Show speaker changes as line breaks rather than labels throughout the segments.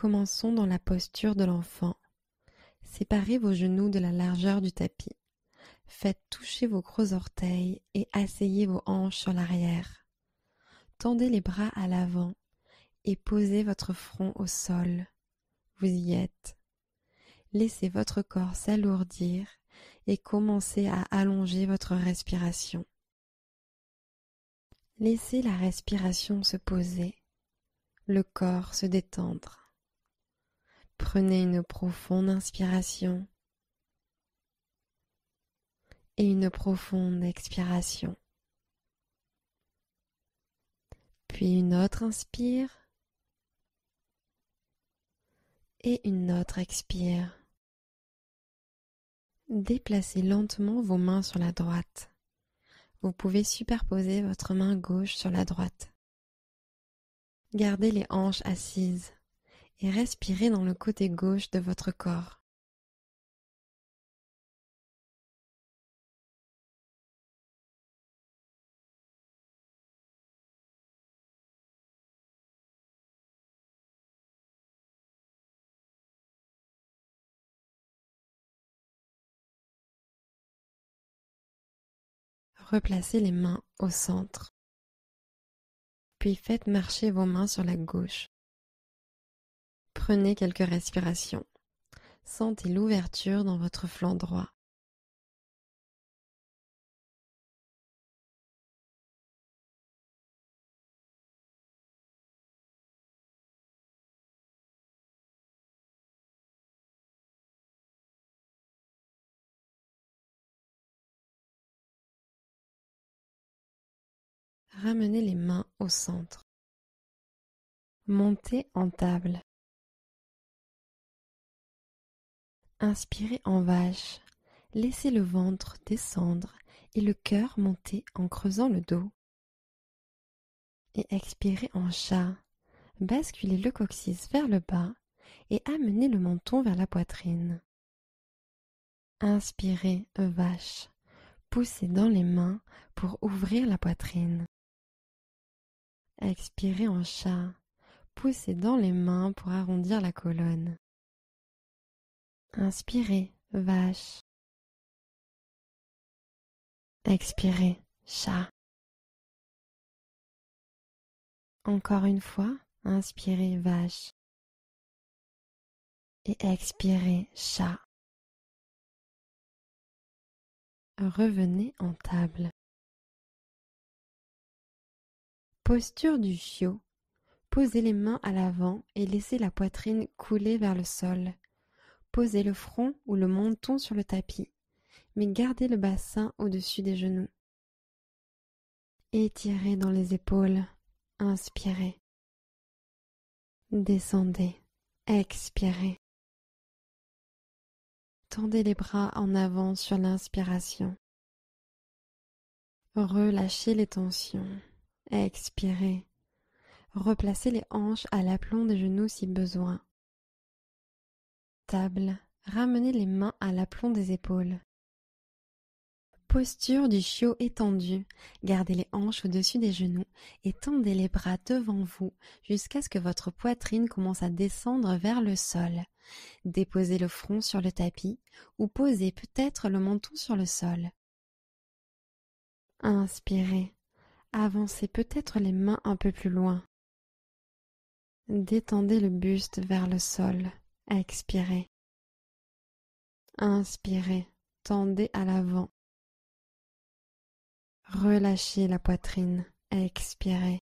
Commençons dans la posture de l'enfant. Séparez vos genoux de la largeur du tapis. Faites toucher vos gros orteils et asseyez vos hanches sur l'arrière. Tendez les bras à l'avant et posez votre front au sol. Vous y êtes. Laissez votre corps s'alourdir et commencez à allonger votre respiration. Laissez la respiration se poser, le corps se détendre. Prenez une profonde inspiration et une profonde expiration. Puis une autre inspire et une autre expire. Déplacez lentement vos mains sur la droite. Vous pouvez superposer votre main gauche sur la droite. Gardez les hanches assises et respirez dans le côté gauche de votre corps. Replacez les mains au centre. Puis faites marcher vos mains sur la gauche. Prenez quelques respirations. Sentez l'ouverture dans votre flanc droit. Ramenez les mains au centre. Montez en table. Inspirez en vache. Laissez le ventre descendre et le cœur monter en creusant le dos. Et expirez en chat. Basculez le coccyx vers le bas et amenez le menton vers la poitrine. Inspirez vache. Poussez dans les mains pour ouvrir la poitrine. Expirez en chat. Poussez dans les mains pour arrondir la colonne. Inspirez, vache. Expirez, chat. Encore une fois, inspirez, vache. Et expirez, chat. Revenez en table. Posture du chiot. Posez les mains à l'avant et laissez la poitrine couler vers le sol. Posez le front ou le menton sur le tapis, mais gardez le bassin au-dessus des genoux. Étirez dans les épaules. Inspirez. Descendez. Expirez. Tendez les bras en avant sur l'inspiration. Relâchez les tensions. Expirez. Replacez les hanches à l'aplomb des genoux si besoin. Table. Ramenez les mains à l'aplomb des épaules. Posture du chiot étendu. Gardez les hanches au-dessus des genoux et tendez les bras devant vous jusqu'à ce que votre poitrine commence à descendre vers le sol. Déposez le front sur le tapis ou posez peut-être le menton sur le sol. Inspirez. Avancez peut-être les mains un peu plus loin. Détendez le buste vers le sol. Expirez. Inspirez. Tendez à l'avant. Relâchez la poitrine. Expirez.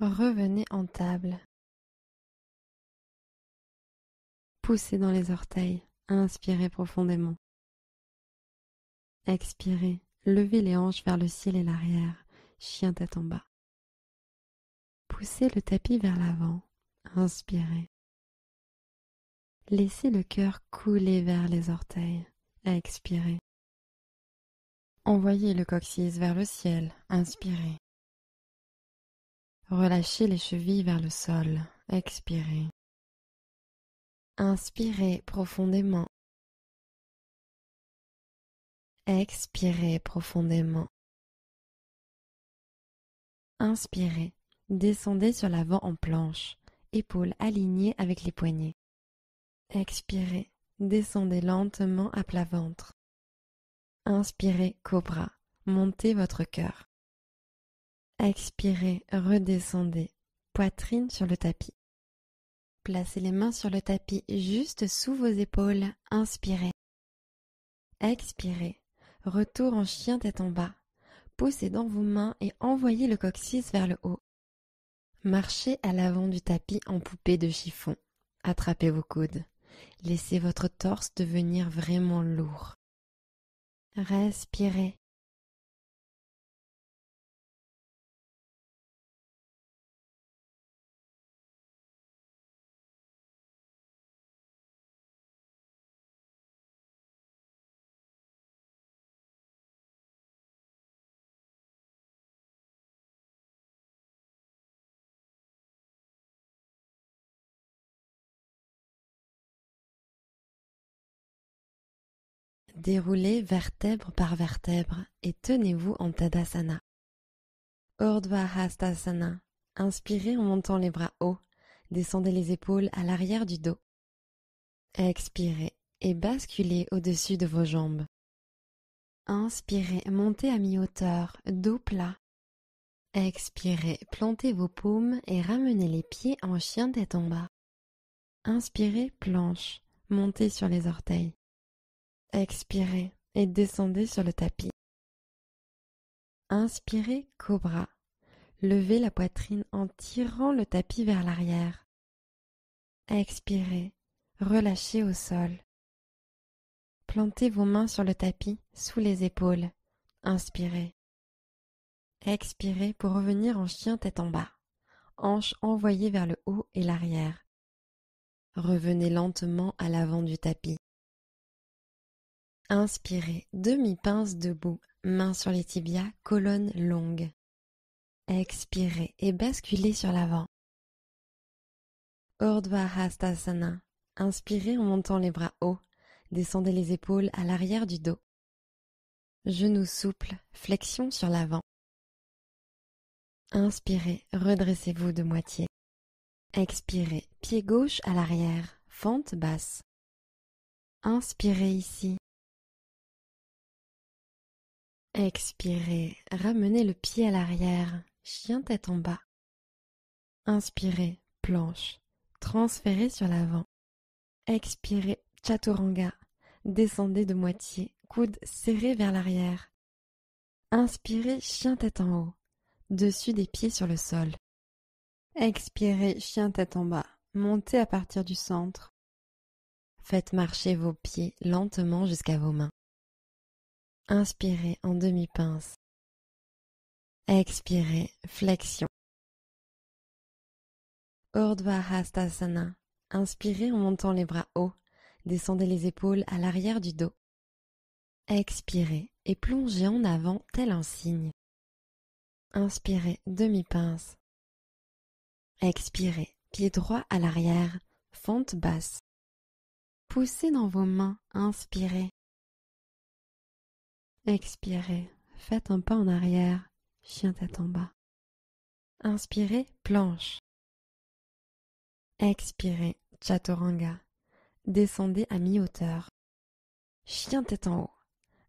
Revenez en table. Poussez dans les orteils. Inspirez profondément. Expirez. Levez les hanches vers le ciel et l'arrière. Chien tête en bas. Poussez le tapis vers l'avant. Inspirez. Laissez le cœur couler vers les orteils. Expirez. Envoyez le coccyx vers le ciel. Inspirez. Relâchez les chevilles vers le sol. Expirez. Inspirez profondément. Expirez profondément. Inspirez. Descendez sur l'avant en planche épaules alignées avec les poignets. Expirez, descendez lentement à plat ventre. Inspirez, cobra, montez votre cœur. Expirez, redescendez, poitrine sur le tapis. Placez les mains sur le tapis juste sous vos épaules, inspirez. Expirez, retour en chien tête en bas. Poussez dans vos mains et envoyez le coccyx vers le haut. Marchez à l'avant du tapis en poupée de chiffon. Attrapez vos coudes. Laissez votre torse devenir vraiment lourd. Respirez. Déroulez vertèbre par vertèbre et tenez-vous en Tadasana. Urdhva Hastasana. Inspirez en montant les bras hauts. Descendez les épaules à l'arrière du dos. Expirez et basculez au-dessus de vos jambes. Inspirez, montez à mi-hauteur, dos plat. Expirez, plantez vos paumes et ramenez les pieds en chien tête en bas. Inspirez, planche, montez sur les orteils. Expirez et descendez sur le tapis. Inspirez, cobra. Levez la poitrine en tirant le tapis vers l'arrière. Expirez, relâchez au sol. Plantez vos mains sur le tapis, sous les épaules. Inspirez. Expirez pour revenir en chien tête en bas. Hanches envoyées vers le haut et l'arrière. Revenez lentement à l'avant du tapis. Inspirez, demi-pince debout, mains sur les tibias, colonne longue. Expirez et basculez sur l'avant. Urdhva Hastasana. Inspirez en montant les bras hauts. Descendez les épaules à l'arrière du dos. Genoux souples, flexion sur l'avant. Inspirez, redressez-vous de moitié. Expirez, pied gauche à l'arrière, fente basse. Inspirez ici. Expirez, ramenez le pied à l'arrière, chien tête en bas. Inspirez, planche, transférez sur l'avant. Expirez, chaturanga, descendez de moitié, coude serré vers l'arrière. Inspirez, chien tête en haut, dessus des pieds sur le sol. Expirez, chien tête en bas, montez à partir du centre. Faites marcher vos pieds lentement jusqu'à vos mains. Inspirez en demi-pince. Expirez, flexion. Urdhva Hastasana. Inspirez en montant les bras hauts. Descendez les épaules à l'arrière du dos. Expirez et plongez en avant tel un cygne. Inspirez, demi-pince. Expirez, pied droit à l'arrière, fente basse. Poussez dans vos mains, inspirez. Expirez, faites un pas en arrière, chien tête en bas. Inspirez, planche. Expirez, chaturanga. Descendez à mi-hauteur. Chien tête en haut.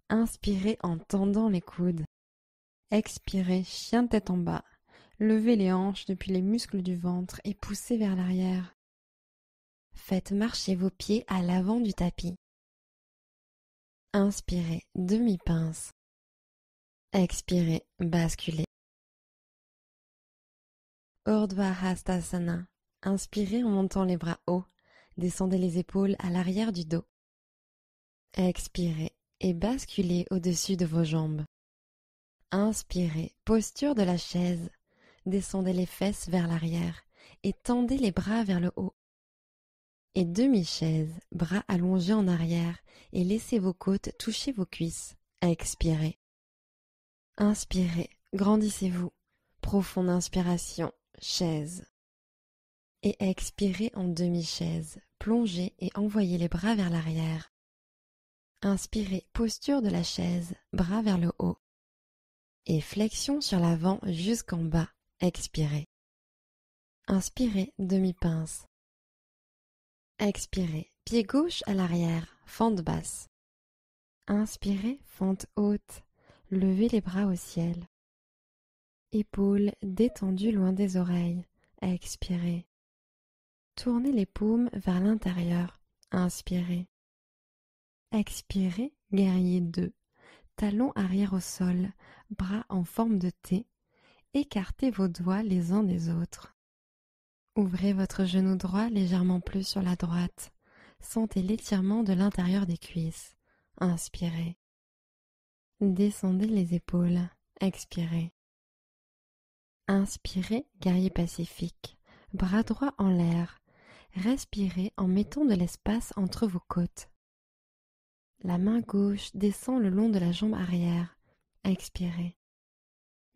Inspirez en tendant les coudes. Expirez, chien tête en bas. Levez les hanches depuis les muscles du ventre et poussez vers l'arrière. Faites marcher vos pieds à l'avant du tapis. Inspirez, demi-pince. Expirez, basculez. Urdhva Hastasana. Inspirez en montant les bras hauts. Descendez les épaules à l'arrière du dos. Expirez et basculez au-dessus de vos jambes. Inspirez, posture de la chaise. Descendez les fesses vers l'arrière et tendez les bras vers le haut. Et demi-chaise, bras allongés en arrière et laissez vos côtes toucher vos cuisses. Expirez. Inspirez, grandissez-vous. Profonde inspiration, chaise. Et expirez en demi-chaise, plongez et envoyez les bras vers l'arrière. Inspirez, posture de la chaise, bras vers le haut. Et flexion sur l'avant jusqu'en bas, expirez. Inspirez, demi-pince. Expirez, pied gauche à l'arrière, fente basse. Inspirez, fente haute, levez les bras au ciel. Épaules détendues loin des oreilles. Expirez. Tournez les paumes vers l'intérieur. Inspirez. Expirez, guerrier 2. Talons arrière au sol, bras en forme de T. Écartez vos doigts les uns des autres. Ouvrez votre genou droit légèrement plus sur la droite. Sentez l'étirement de l'intérieur des cuisses. Inspirez. Descendez les épaules. Expirez. Inspirez, guerrier pacifique. Bras droit en l'air. Respirez en mettant de l'espace entre vos côtes. La main gauche descend le long de la jambe arrière. Expirez.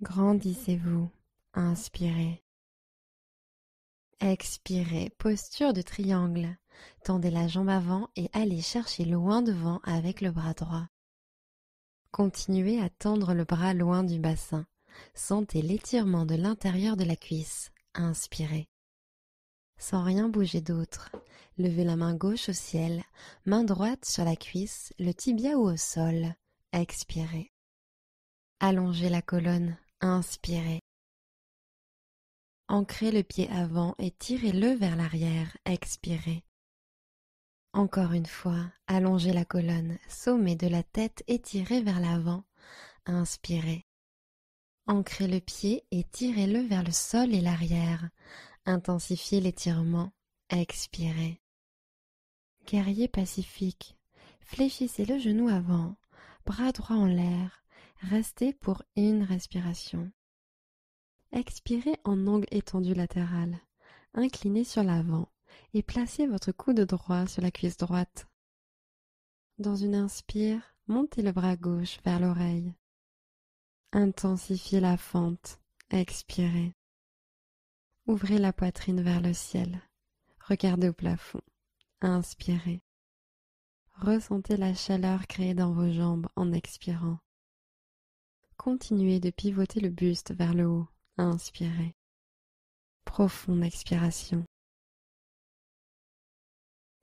Grandissez-vous. Inspirez. Expirez, posture de triangle. Tendez la jambe avant et allez chercher loin devant avec le bras droit. Continuez à tendre le bras loin du bassin. Sentez l'étirement de l'intérieur de la cuisse. Inspirez. Sans rien bouger d'autre, levez la main gauche au ciel, main droite sur la cuisse, le tibia ou au sol. Expirez. Allongez la colonne. Inspirez. Ancrez le pied avant et tirez-le vers l'arrière. Expirez. Encore une fois, allongez la colonne, sommet de la tête étiré vers l'avant. Inspirez. Ancrez le pied et tirez-le vers le sol et l'arrière. Intensifiez l'étirement. Expirez. Guerrier pacifique. Fléchissez le genou avant, bras droit en l'air. Restez pour une respiration. Expirez en angle étendu latéral. Inclinez sur l'avant et placez votre coude droit sur la cuisse droite. Dans une inspire, montez le bras gauche vers l'oreille. Intensifiez la fente. Expirez. Ouvrez la poitrine vers le ciel. Regardez au plafond. Inspirez. Ressentez la chaleur créée dans vos jambes en expirant. Continuez de pivoter le buste vers le haut. Inspirez. Profonde expiration.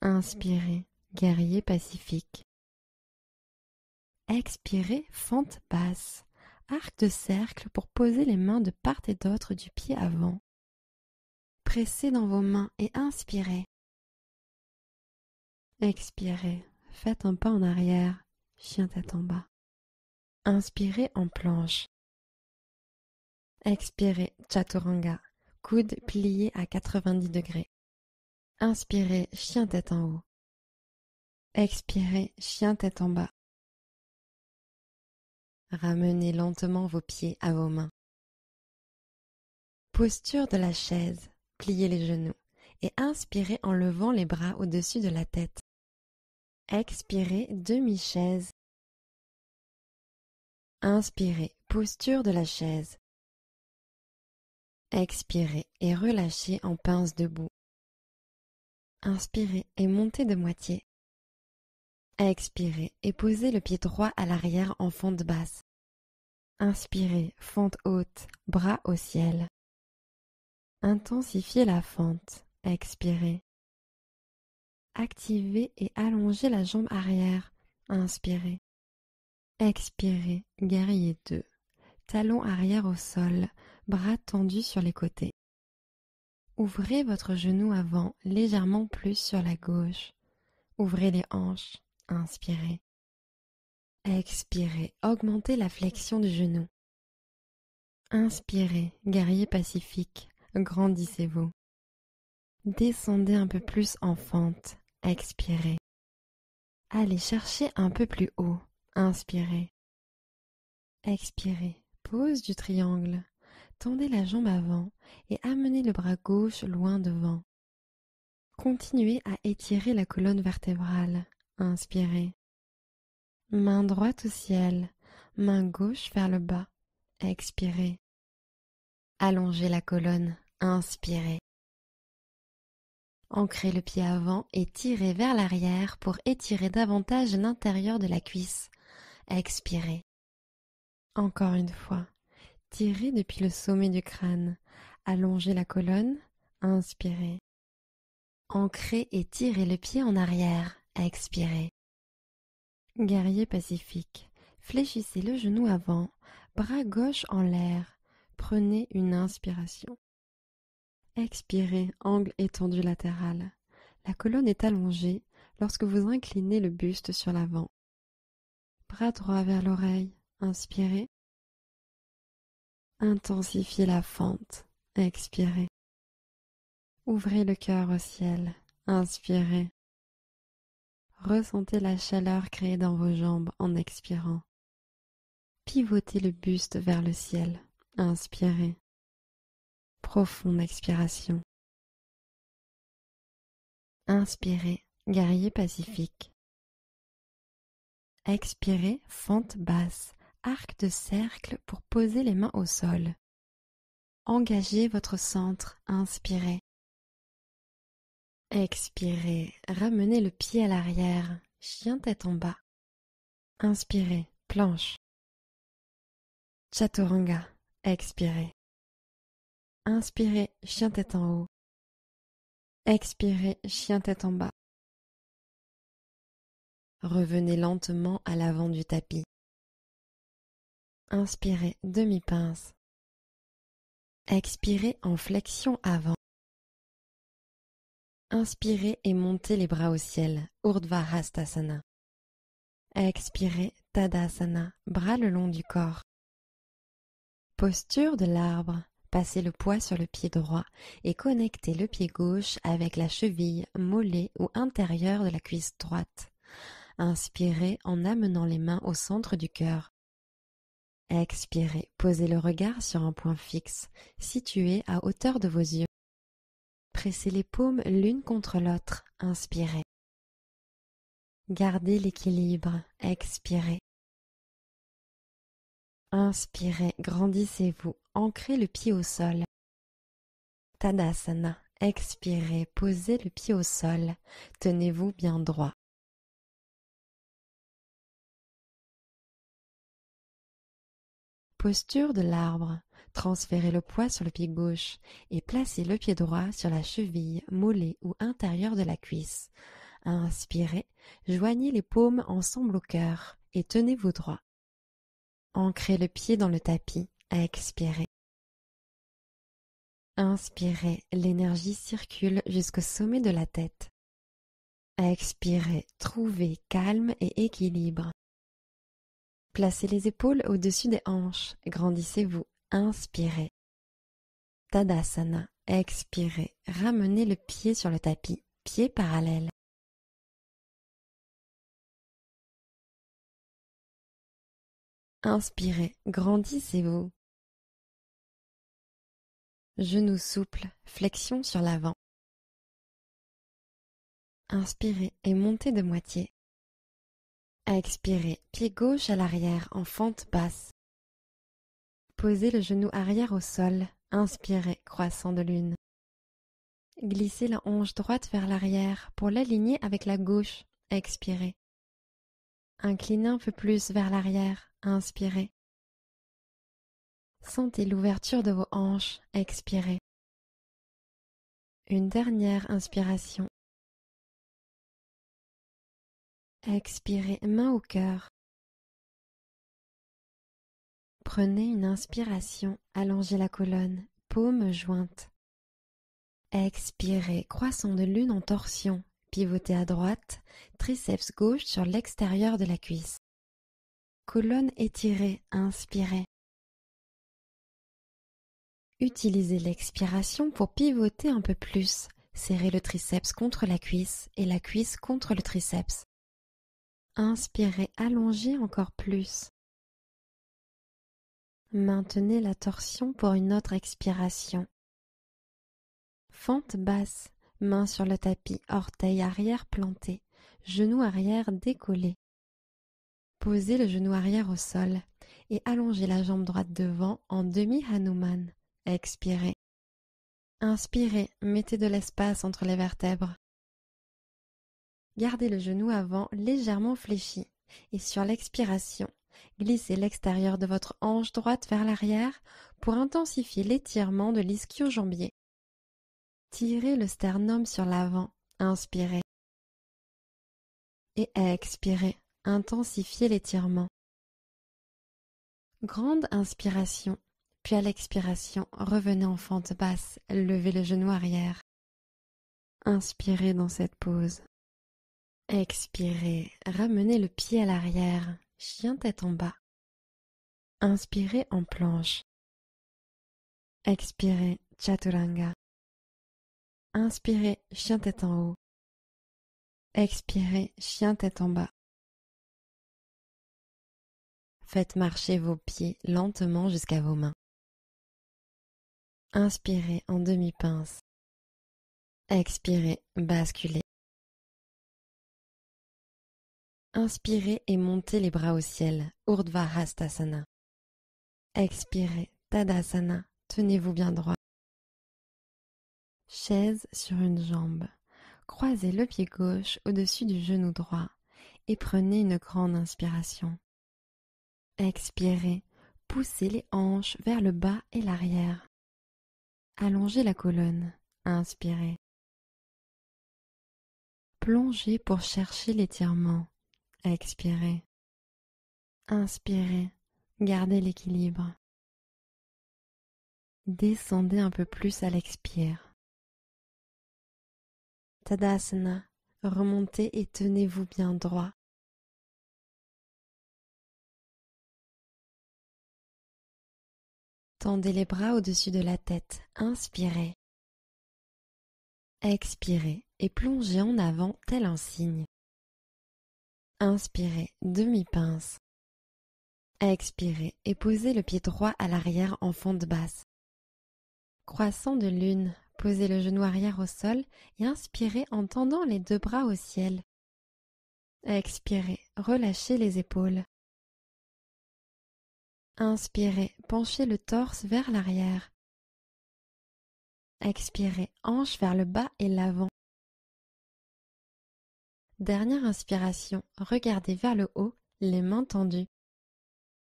Inspirez, guerrier pacifique. Expirez, fente basse. Arc de cercle pour poser les mains de part et d'autre du pied avant. Pressez dans vos mains et inspirez. Expirez, faites un pas en arrière, chien tête en bas. Inspirez en planche. Expirez, chaturanga, coude plié à 90 degrés. Inspirez, chien tête en haut. Expirez, chien tête en bas. Ramenez lentement vos pieds à vos mains. Posture de la chaise, pliez les genoux et inspirez en levant les bras au-dessus de la tête. Expirez, demi-chaise. Inspirez, posture de la chaise. Expirez et relâchez en pince debout. Inspirez et montez de moitié. Expirez et posez le pied droit à l'arrière en fente basse. Inspirez, fente haute, bras au ciel. Intensifiez la fente. Expirez. Activez et allongez la jambe arrière. Inspirez. Expirez, guerrier 2. Talons arrière au sol, bras tendus sur les côtés. Ouvrez votre genou avant, légèrement plus sur la gauche. Ouvrez les hanches. Inspirez. Expirez, augmentez la flexion du genou. Inspirez, guerrier pacifique, grandissez-vous. Descendez un peu plus en fente. Expirez. Allez chercher un peu plus haut. Inspirez. Expirez, pose du triangle. Tendez la jambe avant et amenez le bras gauche loin devant. Continuez à étirer la colonne vertébrale. Inspirez. Main droite au ciel, main gauche vers le bas. Expirez. Allongez la colonne. Inspirez. Ancrez le pied avant et tirez vers l'arrière pour étirer davantage l'intérieur de la cuisse. Expirez. Encore une fois. Tirez depuis le sommet du crâne. Allongez la colonne. Inspirez. Ancrez et tirez le pied en arrière. Expirez. Guerrier pacifique. Fléchissez le genou avant, bras gauche en l'air. Prenez une inspiration. Expirez, angle étendu latéral. La colonne est allongée lorsque vous inclinez le buste sur l'avant. Bras droit vers l'oreille. Inspirez. Intensifiez la fente. Expirez. Ouvrez le cœur au ciel. Inspirez. Ressentez la chaleur créée dans vos jambes en expirant. Pivotez le buste vers le ciel. Inspirez. Profonde expiration. Inspirez, guerrier pacifique. Expirez, fente basse, arc de cercle pour poser les mains au sol. Engagez votre centre. Inspirez. Expirez, ramenez le pied à l'arrière, chien tête en bas. Inspirez, planche. Chaturanga, expirez. Inspirez, chien tête en haut. Expirez, chien tête en bas. Revenez lentement à l'avant du tapis. Inspirez, demi-pince. Expirez en flexion avant. Inspirez et montez les bras au ciel, Urdhva Hastasana. Expirez, Tadasana, bras le long du corps. Posture de l'arbre. Passez le poids sur le pied droit et connectez le pied gauche avec la cheville, mollet ou intérieur de la cuisse droite. Inspirez en amenant les mains au centre du cœur. Expirez, posez le regard sur un point fixe, situé à hauteur de vos yeux. Pressez les paumes l'une contre l'autre. Inspirez. Gardez l'équilibre. Expirez. Inspirez, grandissez-vous, ancrez le pied au sol. Tadasana, expirez, posez le pied au sol, tenez-vous bien droit. Posture de l'arbre, transférez le poids sur le pied gauche et placez le pied droit sur la cheville, mollet ou intérieur de la cuisse. Inspirez, joignez les paumes ensemble au cœur et tenez-vous droit. Ancrez le pied dans le tapis, expirez. Inspirez, l'énergie circule jusqu'au sommet de la tête. Expirez, trouvez calme et équilibre. Placez les épaules au-dessus des hanches, grandissez-vous, inspirez. Tadasana, expirez, ramenez le pied sur le tapis, pied parallèle. Inspirez, grandissez-vous. Genoux souples, flexion sur l'avant. Inspirez et montez de moitié. Expirez, pied gauche à l'arrière en fente basse. Posez le genou arrière au sol. Inspirez, croissant de lune. Glissez la hanche droite vers l'arrière pour l'aligner avec la gauche. Expirez. Inclinez un peu plus vers l'arrière. Inspirez. Sentez l'ouverture de vos hanches. Expirez. Une dernière inspiration. Expirez, main au cœur. Prenez une inspiration, allongez la colonne, paumes jointes. Expirez, croissant de lune en torsion, pivotez à droite, triceps gauche sur l'extérieur de la cuisse. Colonne étirée, inspirez. Utilisez l'expiration pour pivoter un peu plus. Serrez le triceps contre la cuisse et la cuisse contre le triceps. Inspirez, allongez encore plus. Maintenez la torsion pour une autre expiration. Fente basse, main sur le tapis, orteil arrière planté, genou arrière décollé. Posez le genou arrière au sol et allongez la jambe droite devant en demi-Hanuman. Expirez. Inspirez, mettez de l'espace entre les vertèbres. Gardez le genou avant légèrement fléchi et sur l'expiration, glissez l'extérieur de votre hanche droite vers l'arrière pour intensifier l'étirement de l'ischio-jambier. Tirez le sternum sur l'avant, inspirez. Et expirez, intensifiez l'étirement. Grande inspiration, puis à l'expiration, revenez en fente basse, levez le genou arrière. Inspirez dans cette pause. Expirez, ramenez le pied à l'arrière, chien tête en bas. Inspirez en planche. Expirez, chaturanga. Inspirez, chien tête en haut. Expirez, chien tête en bas. Faites marcher vos pieds lentement jusqu'à vos mains. Inspirez en demi-pince. Expirez, basculez. Inspirez et montez les bras au ciel, Urdhva Hastasana. Expirez, Tadasana, tenez-vous bien droit. Chaise sur une jambe. Croisez le pied gauche au-dessus du genou droit et prenez une grande inspiration. Expirez, poussez les hanches vers le bas et l'arrière. Allongez la colonne. Inspirez. Plongez pour chercher l'étirement. Expirez. Inspirez. Gardez l'équilibre. Descendez un peu plus à l'expire. Tadasana. Remontez et tenez-vous bien droit. Tendez les bras au-dessus de la tête. Inspirez. Expirez et plongez en avant tel un cygne. Inspirez, demi-pince. Expirez et posez le pied droit à l'arrière en fente basse. Croissant de lune, posez le genou arrière au sol et inspirez en tendant les deux bras au ciel. Expirez, relâchez les épaules. Inspirez, penchez le torse vers l'arrière. Expirez, hanche vers le bas et l'avant. Dernière inspiration, regardez vers le haut, les mains tendues.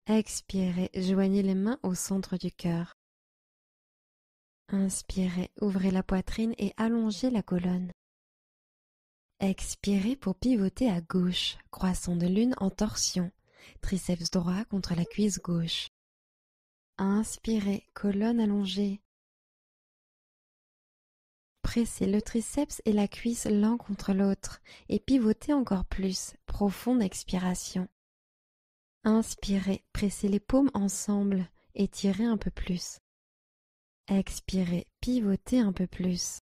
Expirez, joignez les mains au centre du cœur. Inspirez, ouvrez la poitrine et allongez la colonne. Expirez pour pivoter à gauche, croissant de lune en torsion, triceps droit contre la cuisse gauche. Inspirez, colonne allongée. Pressez le triceps et la cuisse l'un contre l'autre et pivotez encore plus, profonde expiration. Inspirez, pressez les paumes ensemble, étirez un peu plus. Expirez, pivotez un peu plus.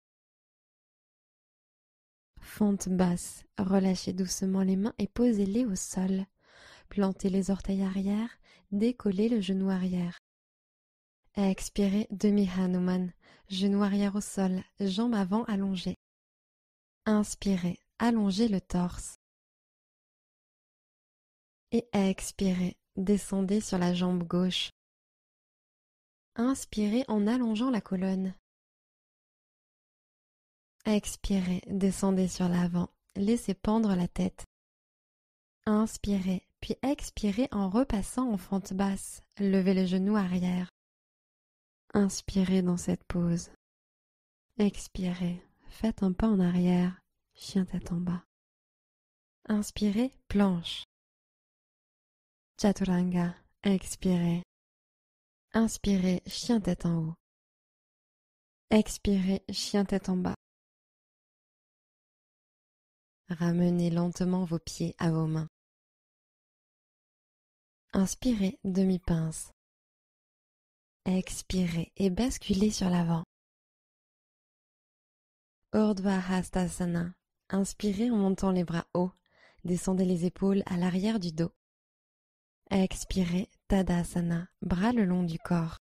Fente basse, relâchez doucement les mains et posez-les au sol. Plantez les orteils arrière, décollez le genou arrière. Expirez, demi-Hanuman, genou arrière au sol, jambe avant allongée. Inspirez, allongez le torse. Et expirez, descendez sur la jambe gauche. Inspirez en allongeant la colonne. Expirez, descendez sur l'avant, laissez pendre la tête. Inspirez, puis expirez en repassant en fente basse, levez les genoux arrière. Inspirez dans cette pause. Expirez, faites un pas en arrière, chien tête en bas. Inspirez, planche. Chaturanga, expirez. Inspirez, chien tête en haut. Expirez, chien tête en bas. Ramenez lentement vos pieds à vos mains. Inspirez, demi-pince. Expirez et basculez sur l'avant. Urdhva Hastasana. Inspirez en montant les bras hauts. Descendez les épaules à l'arrière du dos. Expirez, Tadasana, bras le long du corps.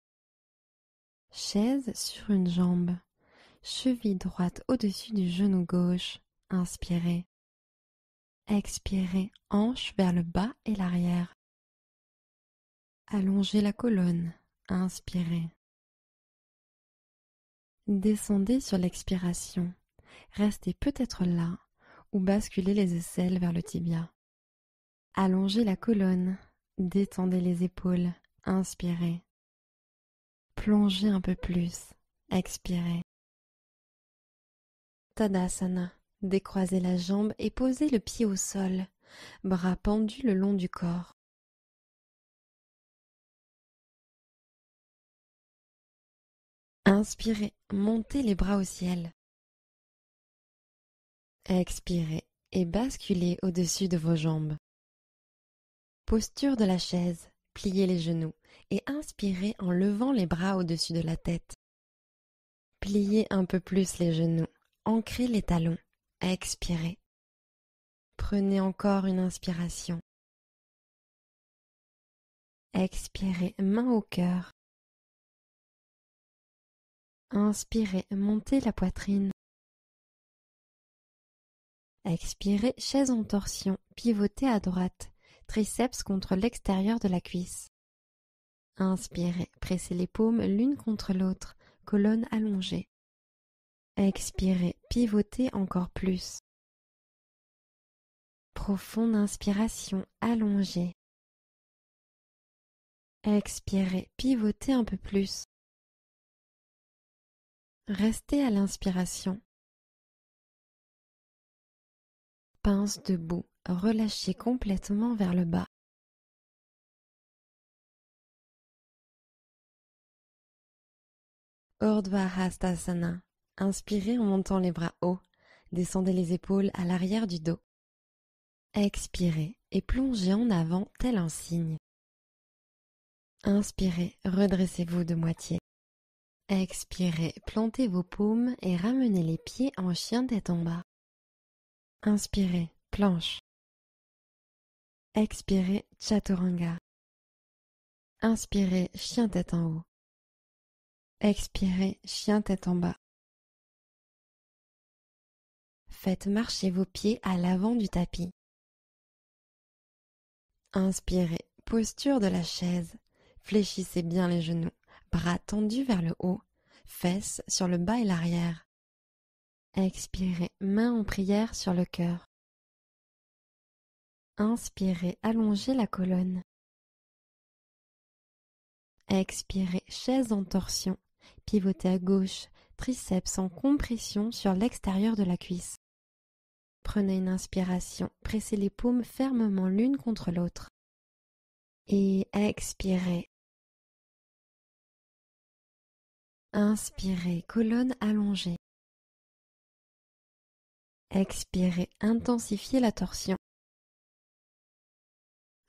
Chaise sur une jambe. Cheville droite au-dessus du genou gauche. Inspirez. Expirez, hanche vers le bas et l'arrière. Allongez la colonne. Inspirez. Descendez sur l'expiration. Restez peut-être là ou basculez les aisselles vers le tibia. Allongez la colonne. Détendez les épaules. Inspirez. Plongez un peu plus. Expirez. Tadasana. Décroisez la jambe et posez le pied au sol, bras pendus le long du corps. Inspirez, montez les bras au ciel. Expirez et basculez au-dessus de vos jambes. Posture de la chaise, pliez les genoux et inspirez en levant les bras au-dessus de la tête. Pliez un peu plus les genoux, ancrez les talons, expirez. Prenez encore une inspiration. Expirez, main au cœur. Inspirez, montez la poitrine. Expirez, chaise en torsion, pivotez à droite, triceps contre l'extérieur de la cuisse. Inspirez, pressez les paumes l'une contre l'autre, colonne allongée. Expirez, pivotez encore plus. Profonde inspiration, allongée. Expirez, pivotez un peu plus. Restez à l'inspiration. Pince debout, relâchez complètement vers le bas. Urdhva Hastasana. Inspirez en montant les bras hauts. Descendez les épaules à l'arrière du dos. Expirez et plongez en avant tel un cygne. Inspirez, redressez-vous de moitié. Expirez, plantez vos paumes et ramenez les pieds en chien tête en bas. Inspirez, planche. Expirez, chaturanga. Inspirez, chien tête en haut. Expirez, chien tête en bas. Faites marcher vos pieds à l'avant du tapis. Inspirez, posture de la chaise. Fléchissez bien les genoux, bras tendus vers le haut, fesses sur le bas et l'arrière. Expirez, main en prière sur le cœur. Inspirez, allongez la colonne. Expirez, chaise en torsion, pivotez à gauche, triceps en compression sur l'extérieur de la cuisse. Prenez une inspiration, pressez les paumes fermement l'une contre l'autre. Et expirez. Inspirez, colonne allongée. Expirez, intensifiez la torsion.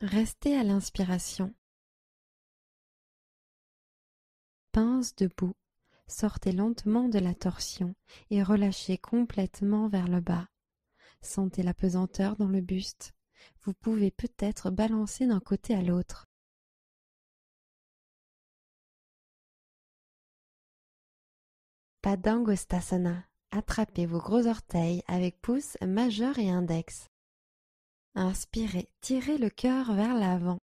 Restez à l'inspiration. Pince debout, sortez lentement de la torsion et relâchez complètement vers le bas. Sentez la pesanteur dans le buste. Vous pouvez peut-être balancer d'un côté à l'autre. Padangusthasana. Attrapez vos gros orteils avec pouce majeur et index. Inspirez, tirez le cœur vers l'avant.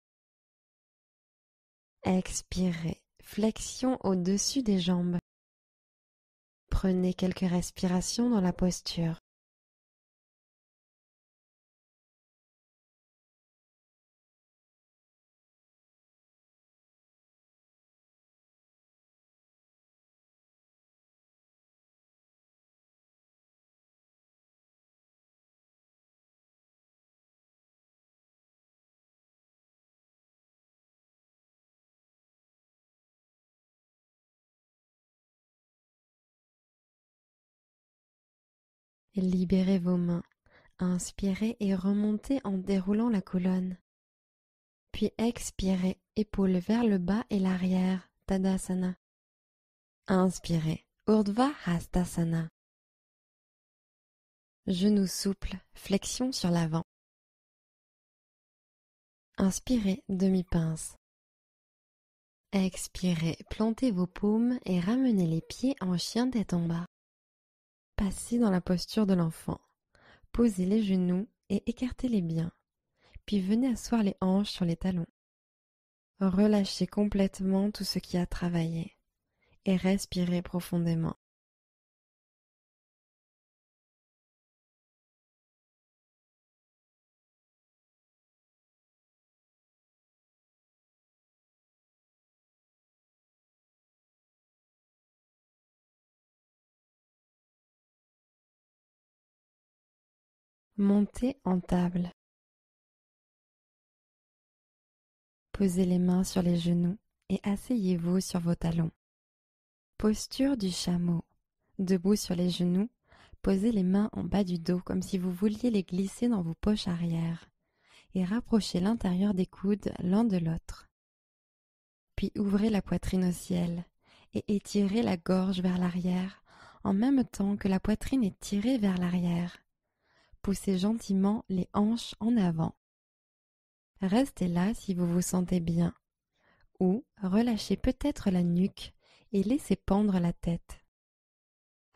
Expirez, flexion au-dessus des jambes. Prenez quelques respirations dans la posture. Libérez vos mains. Inspirez et remontez en déroulant la colonne. Puis expirez, épaules vers le bas et l'arrière, Tadasana. Inspirez, Urdhva Hastasana. Genoux souples, flexion sur l'avant. Inspirez, demi-pince. Expirez, plantez vos paumes et ramenez les pieds en chien tête en bas. Passez dans la posture de l'enfant. Posez les genoux et écartez-les bien. Puis venez asseoir les hanches sur les talons. Relâchez complètement tout ce qui a travaillé et respirez profondément. Montez en table. Posez les mains sur les genoux et asseyez-vous sur vos talons. Posture du chameau. Debout sur les genoux, posez les mains en bas du dos comme si vous vouliez les glisser dans vos poches arrière et rapprochez l'intérieur des coudes l'un de l'autre. Puis ouvrez la poitrine au ciel et étirez la gorge vers l'arrière en même temps que la poitrine est tirée vers l'arrière. Poussez gentiment les hanches en avant. Restez là si vous vous sentez bien ou relâchez peut-être la nuque et laissez pendre la tête.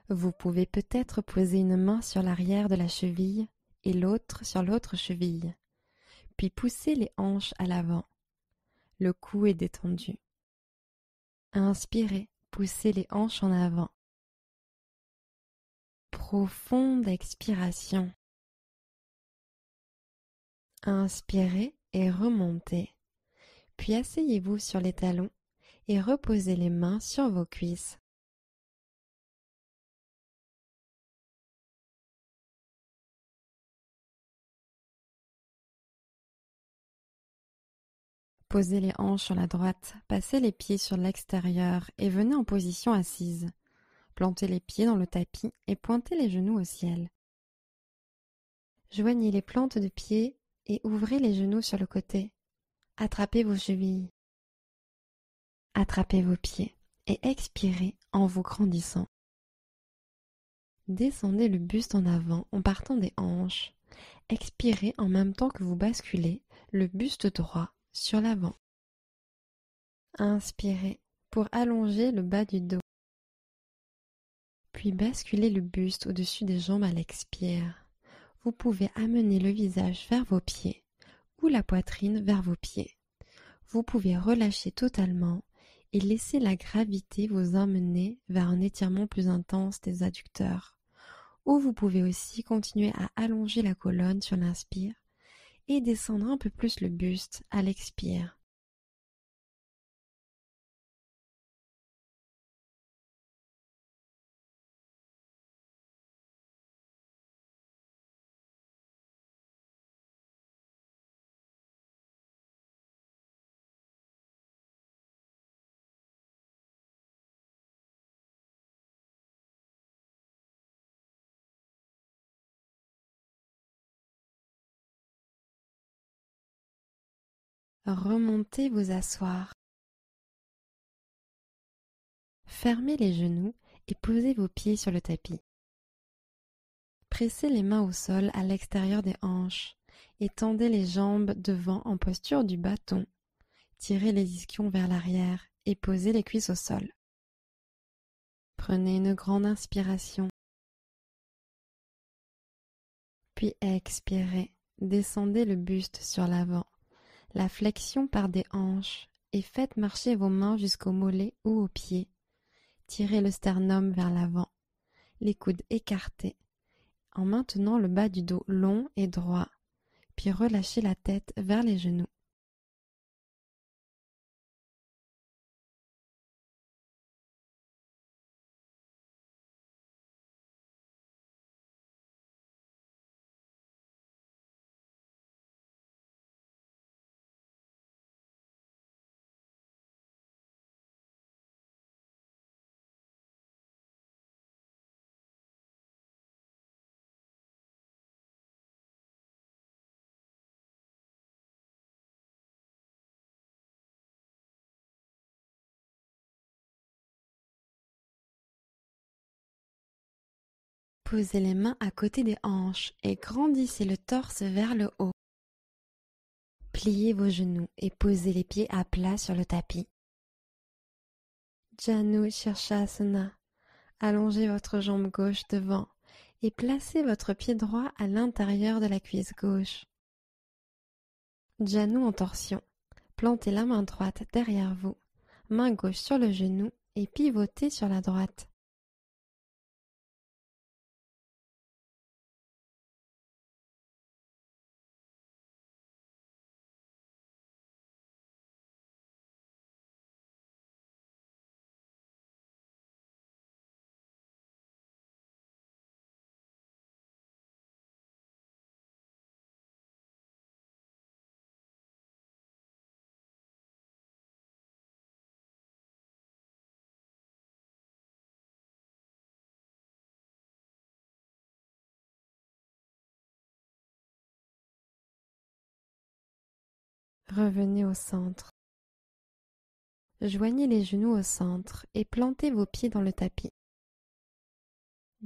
Vous pouvez peut-être poser une main sur l'arrière de la cheville et l'autre sur l'autre cheville, puis pousser les hanches à l'avant. Le cou est détendu. Inspirez, poussez les hanches en avant. Profonde expiration. Inspirez et remontez. Puis asseyez-vous sur les talons et reposez les mains sur vos cuisses. Posez les hanches sur la droite, passez les pieds sur l'extérieur et venez en position assise. Plantez les pieds dans le tapis et pointez les genoux au ciel. Joignez les plantes de pied et ouvrez les genoux sur le côté. Attrapez vos chevilles. Attrapez vos pieds et expirez en vous grandissant. Descendez le buste en avant en partant des hanches. Expirez en même temps que vous basculez le buste droit sur l'avant. Inspirez pour allonger le bas du dos. Puis basculez le buste au-dessus des jambes à l'expire. Vous pouvez amener le visage vers vos pieds ou la poitrine vers vos pieds. Vous pouvez relâcher totalement et laisser la gravité vous emmener vers un étirement plus intense des adducteurs. Ou vous pouvez aussi continuer à allonger la colonne sur l'inspire et descendre un peu plus le buste à l'expire. Remontez vous asseoir. Fermez les genoux et posez vos pieds sur le tapis. Pressez les mains au sol à l'extérieur des hanches et tendez les jambes devant en posture du bâton. Tirez les ischions vers l'arrière et posez les cuisses au sol. Prenez une grande inspiration. Puis expirez. Descendez le buste sur l'avant. La flexion part des hanches et faites marcher vos mains jusqu'aux mollets ou aux pieds. Tirez le sternum vers l'avant, les coudes écartés, en maintenant le bas du dos long et droit, puis relâchez la tête vers les genoux. Posez les mains à côté des hanches et grandissez le torse vers le haut. Pliez vos genoux et posez les pieds à plat sur le tapis. Janu Shirshasana. Allongez votre jambe gauche devant et placez votre pied droit à l'intérieur de la cuisse gauche. Janu en torsion. Plantez la main droite derrière vous, main gauche sur le genou et pivotez sur la droite. Revenez au centre. Joignez les genoux au centre et plantez vos pieds dans le tapis.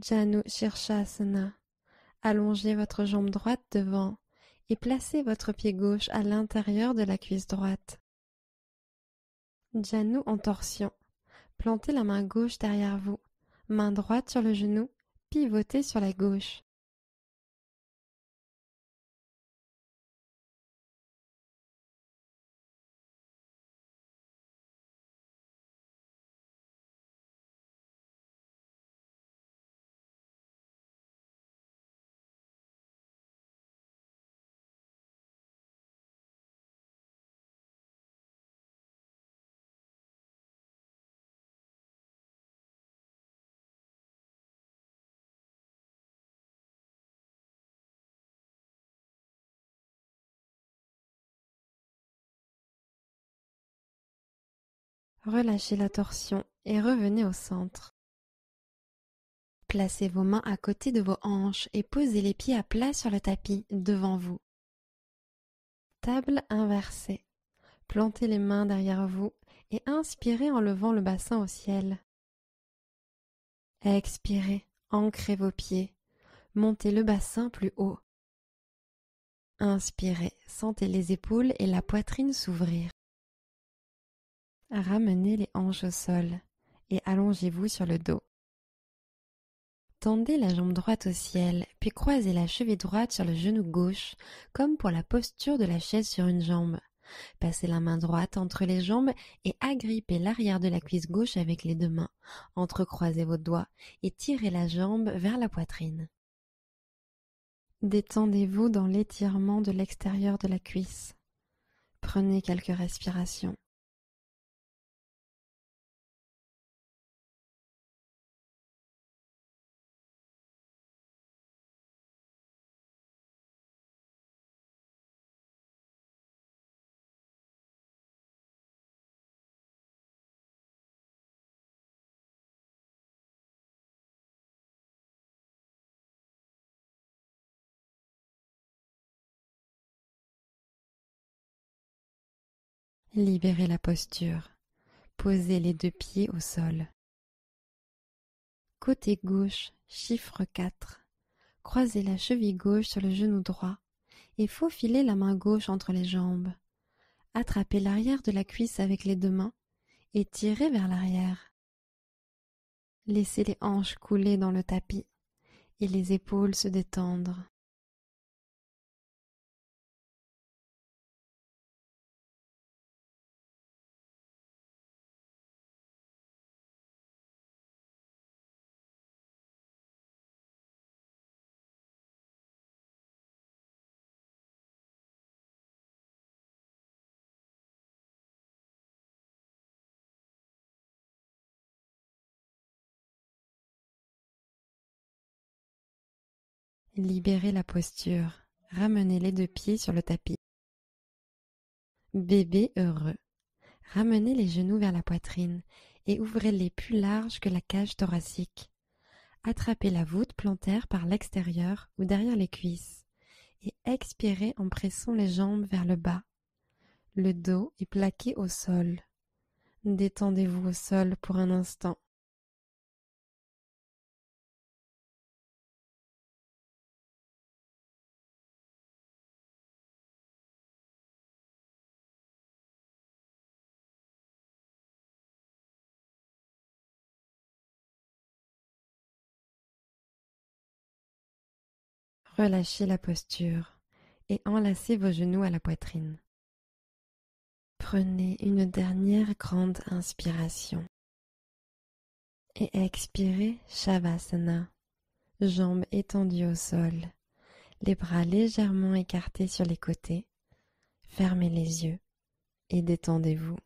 Janu Shirshasana. Allongez votre jambe droite devant et placez votre pied gauche à l'intérieur de la cuisse droite. Janu en torsion. Plantez la main gauche derrière vous, main droite sur le genou, pivotez sur la gauche. Relâchez la torsion et revenez au centre. Placez vos mains à côté de vos hanches et posez les pieds à plat sur le tapis devant vous. Table inversée. Plantez les mains derrière vous et inspirez en levant le bassin au ciel. Expirez, ancrez vos pieds. Montez le bassin plus haut. Inspirez, sentez les épaules et la poitrine s'ouvrir. Ramenez les hanches au sol et allongez-vous sur le dos. Tendez la jambe droite au ciel, puis croisez la cheville droite sur le genou gauche, comme pour la posture de la chaise sur une jambe. Passez la main droite entre les jambes et agrippez l'arrière de la cuisse gauche avec les deux mains. Entrecroisez vos doigts et tirez la jambe vers la poitrine. Détendez-vous dans l'étirement de l'extérieur de la cuisse. Prenez quelques respirations. Libérez la posture. Posez les deux pieds au sol. Côté gauche, chiffre 4. Croisez la cheville gauche sur le genou droit et faufilez la main gauche entre les jambes. Attrapez l'arrière de la cuisse avec les deux mains et tirez vers l'arrière. Laissez les hanches couler dans le tapis et les épaules se détendre. Libérez la posture. Ramenez les deux pieds sur le tapis. Bébé heureux. Ramenez les genoux vers la poitrine et ouvrez-les plus larges que la cage thoracique. Attrapez la voûte plantaire par l'extérieur ou derrière les cuisses et expirez en pressant les jambes vers le bas. Le dos est plaqué au sol. Détendez-vous au sol pour un instant. Relâchez la posture et enlacez vos genoux à la poitrine. Prenez une dernière grande inspiration. Et expirez Shavasana, jambes étendues au sol, les bras légèrement écartés sur les côtés. Fermez les yeux et détendez-vous.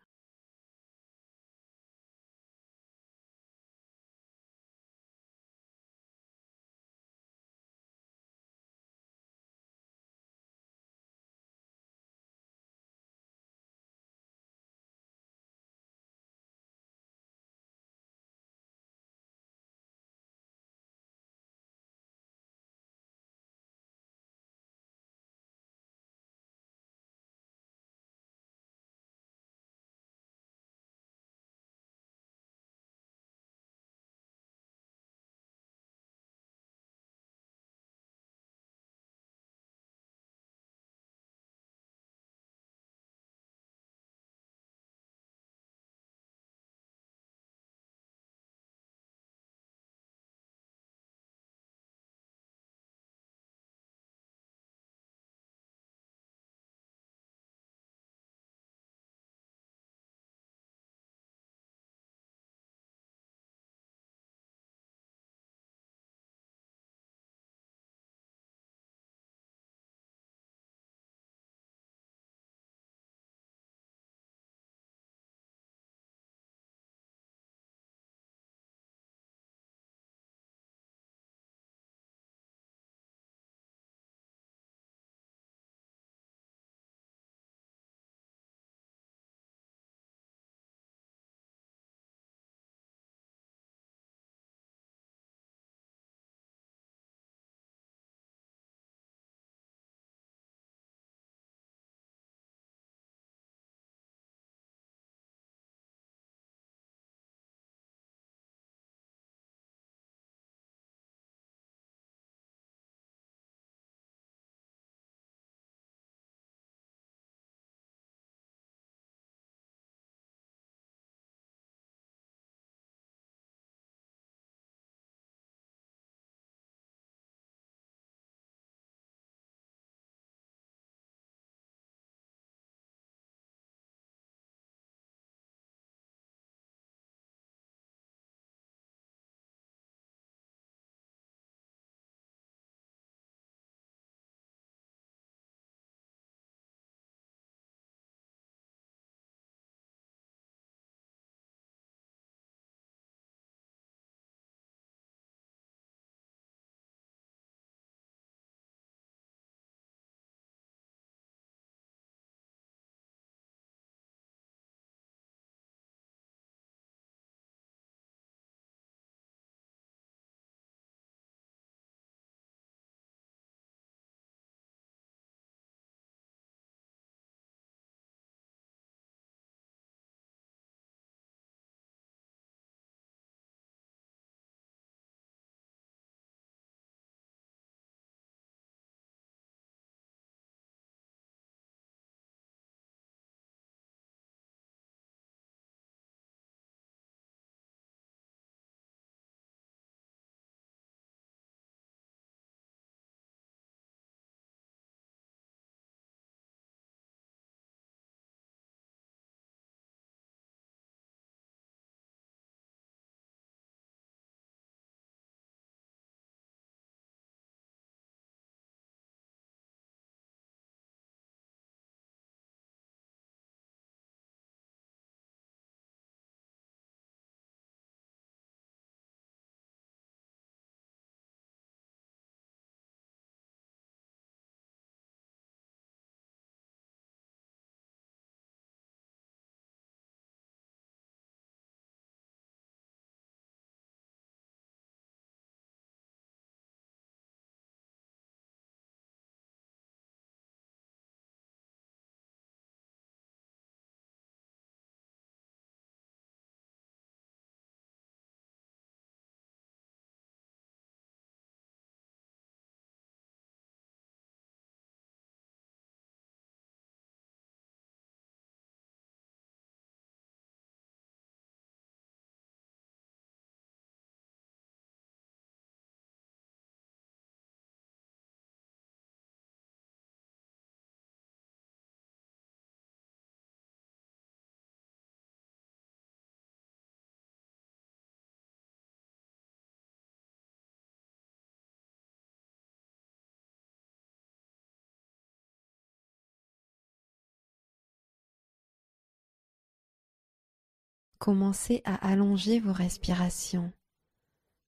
Commencez à allonger vos respirations.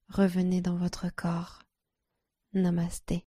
Revenez dans votre corps. Namasté.